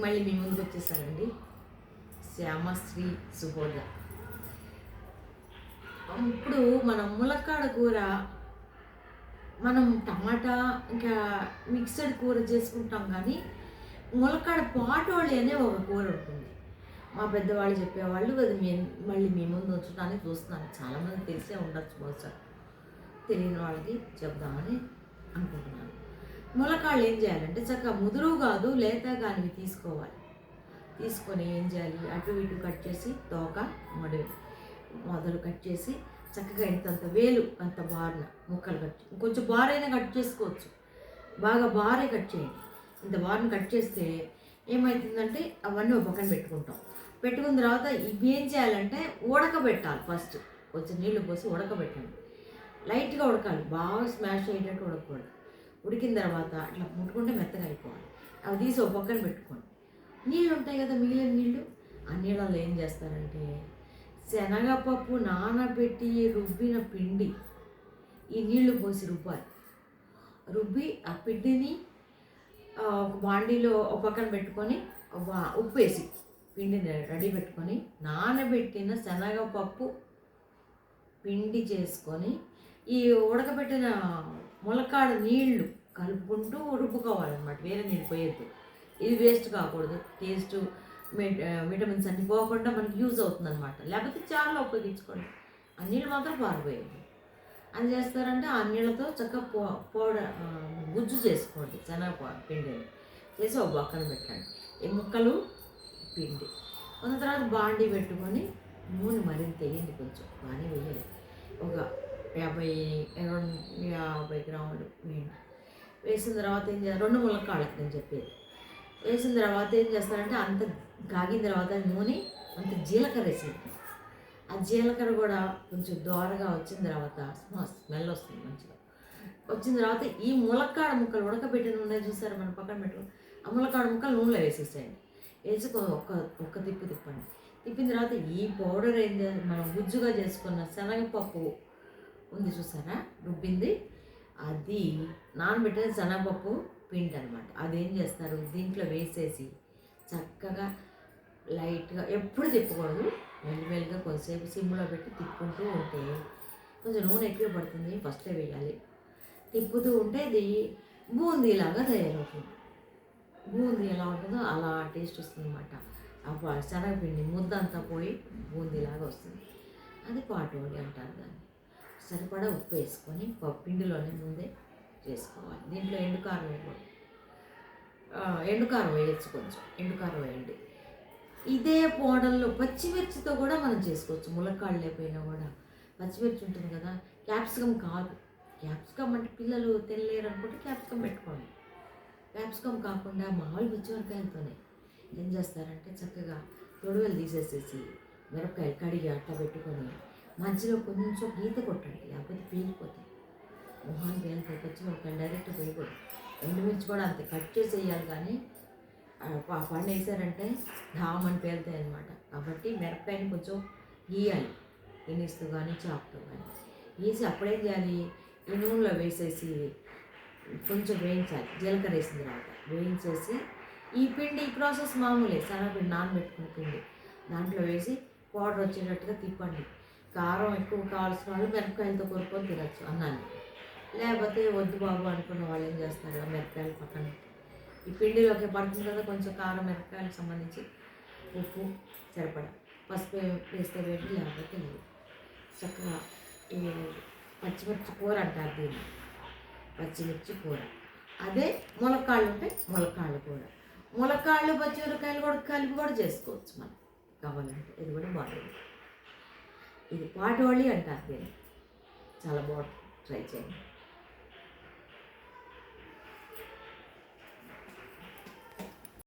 మళ్ళీ మీ ముందుకు వచ్చేసానండి. శ్యామశ్రీ సుబోధ. ఇప్పుడు మనం ములక్కాడ కూర, మనం టమాటా ఇంకా మిక్స్డ్ కూర చేసుకుంటాం, కానీ ములక్కాడ పాటోళి అనే ఒక కూర ఉంటుంది. మా పెద్దవాళ్ళు చెప్పేవాళ్ళు, అది మళ్ళీ మీ ముందు ఉంచడానికి చూస్తున్నాను. చాలామంది తెలిసే ఉండొచ్చు, బహుశా తెలియని వాళ్ళకి చెప్దామని అనుకుంటున్నాను. ములక్కాళ్ళు ఏం చేయాలంటే చక్కగా ముదురు కాదు లేత కానివి తీసుకోవాలి. తీసుకొని ఏం చేయాలి, అటు ఇటు కట్ చేసి తోక మొదలు కట్ చేసి చక్కగా ఇంతంత వేలు అంత బారున ముక్కలు కొంచెం బారైనా కట్ చేసుకోవచ్చు. బాగా బారే కట్ చేయండి. ఇంత బారుని కట్ చేస్తే ఏమవుతుందంటే అవన్నీ ఒక పక్కన పెట్టుకున్న తర్వాత ఇవి ఏం చేయాలంటే ఉడకబెట్టాలి. ఫస్ట్ కొంచెం నీళ్లు పోసి ఉడకబెట్టండి. లైట్గా ఉడకాలి, బాగా స్మాష్ అయ్యేటట్టు ఉడకకూడదు. ఉడికిన తర్వాత అట్లా ముట్టుకుంటే మెత్తగా అయిపోవాలి. అవి తీసి ఒక పక్కన పెట్టుకోండి. నీళ్ళు ఉంటాయి కదా, మిగిలిన నీళ్ళు, ఆ నీళ్ళలో ఏం చేస్తారంటే శనగపప్పు నానబెట్టి రుబ్బిన పిండి ఈ నీళ్లు పోసి రుబ్బి ఆ పిండిని ఒక బాండీలో ఒక పక్కన పెట్టుకొని ఉప్పు వేసి పిండిని రెడీ పెట్టుకొని నానబెట్టిన శనగపప్పు పిండి చేసుకొని ఈ ఉడకబెట్టిన ములక్కాడ నీళ్లు కలుపుకుంటూ రుబ్బుకోవాలన్నమాట. వేరే నీళ్ళు పోయొద్దు. ఇది వేస్ట్ కాకూడదు. టేస్ట్ విటమిన్స్ అన్ని పోకుండా మనకి యూజ్ అవుతుంది అనమాట. లేకపోతే చాలా ఉపయోగించుకోండి. ఆ నీళ్ళు మాత్రం పారిపోయేది. అని చేస్తారంటే ఆ నీళ్ళతో చక్కగా గుజ్జు చేసుకోండి. శనగ పిండిని చేసి ఒక పక్కన పెట్టండి. ఈ ముక్కలు పిండి కొంత తర్వాత బాండీ పెట్టుకొని నూనె మరింత వేయండి. కొంచెం బాగానే వేయాలి. ఒక 50 గ్రాములు వేయండి. వేసిన తర్వాత ఏం చేయాలి, 2 ములక్కాడలు నేను చెప్పేది. వేసిన తర్వాత ఏం చేస్తారంటే అంత కాగిన తర్వాత నూనె అంత జీలకర్ర వేసేది. ఆ జీలకర్ర కూడా కొంచెం దోరగా వచ్చిన తర్వాత స్మెల్ వస్తుంది మంచిగా. వచ్చిన తర్వాత ఈ ములక్కాడ ముక్కలు ఉడకబెట్టిన నూనె చూసారు మనం పక్కన పెట్టుకుని, ఆ ములక్కాడ ముక్కలు నూనెలో వేసేసేయండి. వేసి ఒక్క తిప్పండి. తిప్పిన తర్వాత ఈ పౌడర్ ఏంది, మనం గుజ్జుగా చేసుకున్న శనగపప్పు ఉంది చూసారా రుబ్బింది, అది నానబెట్టిన శనగపప్పు పిండి అనమాట. అదేం చేస్తారు దీంట్లో వేసేసి చక్కగా లైట్గా, ఎప్పుడు తిప్పకూడదు, మెల్లిమెల్లిగా కొంచెంసేపు సిమ్లో పెట్టి తిప్పుకుంటూ ఉంటే కొంచెం నూనె ఎక్కువ పడుతుంది, ఫస్టే వేయాలి. తిప్పుతూ ఉంటే ఇది బూందీలాగా తయారవుతుంది. బూందీ ఎలా ఉంటుందో అలా టేస్ట్ వస్తుంది అనమాట. ఆ శనగపిండి ముద్ద అంతా పోయి బూందీలాగా వస్తుంది. అది పాటోళి అంటారు దాన్ని. సరిపడా ఉప్పు వేసుకొని పిండిలోనే ముందే చేసుకోవాలి. దీంట్లో ఎండుకారం వేయకూడదు. ఎండుకారం వేయచ్చు, కొంచెం ఎండుకారం వేయండి. ఇదే మోడల్లో పచ్చిమిర్చితో కూడా మనం చేసుకోవచ్చు. ములక్కాళ్ళు లేకపోయినా కూడా పచ్చిమిర్చి ఉంటుంది కదా, క్యాప్సికమ్ కాదు. క్యాప్సికమ్ అంటే పిల్లలు తినలేరు అనుకుంటే క్యాప్సికమ్ పెట్టుకోండి. క్యాప్సికమ్ కాకుండా మామూలు మిరపకాయలతోనే ఏం చేస్తారంటే చక్కగా తొడువలు తీసేసేసి మిరపకాయలు కడిగి అట్లా పెట్టుకొని మధ్యలో కొంచెం గీత కొట్టండి, లేకపోతే పేలిపోతాయి. మొహాన్ని పేలితే పచ్చిమిరపకాయలు డైరెక్ట్ వేయకూడదు. ఎండుమిర్చి కూడా అంతే కట్ చేసి వేయాలి, కానీ పండు వేసారంటే ధామని పేలుతాయి అనమాట. కాబట్టి మిరపకాయని కొంచెం గీయాలి, ఎనిస్తూ కానీ చాకుతో కానీ వేసి అప్పుడేం చేయాలి, ఈ నూనెలో వేసేసి కొంచెం వేయించాలి. జీలకర్ర వేసిన తర్వాత వేయించేసి ఈ పిండి, ఈ ప్రాసెస్ మామూలే, శనగపిండి నానబెట్టుకున్న పిండి దాంట్లో వేసి పౌడర్ వచ్చేటట్టుగా తిప్పండి. కారం ఎక్కువ కావాల్సిన వాళ్ళు మిరపకాయలతో కొనుక్కొని తినచ్చు అన్నాన్ని. లేకపోతే వద్దు బాబు అనుకున్న వాళ్ళు ఏం చేస్తారు, మిరపకాయలు పక్కన ఈ పిండిలోకి పడుతుంది కదా కొంచెం కారం, మిరపకాయలకు సంబంధించి ఉప్పు సరిపడా, పసుపు వేస్తే వేడి, లేకపోతే లేదు. చక్కగా ఈ పచ్చిమిర్చి కూర అంటారు దీన్ని, పచ్చిమిర్చి కూర. అదే ములక్కాళ్ళు ఉంటే ములక్కాళ్ళ కూర. ములక్కాళ్ళు పచ్చిమిరకాయలు కూడా కలిపి కూడా చేసుకోవచ్చు మనం కావాలంటే. ఇది కూడా బాగుంటుంది. ఇది పాటోళి అంటారు దీన్ని. చాలా బాగుంటుంది, ట్రై చేయండి.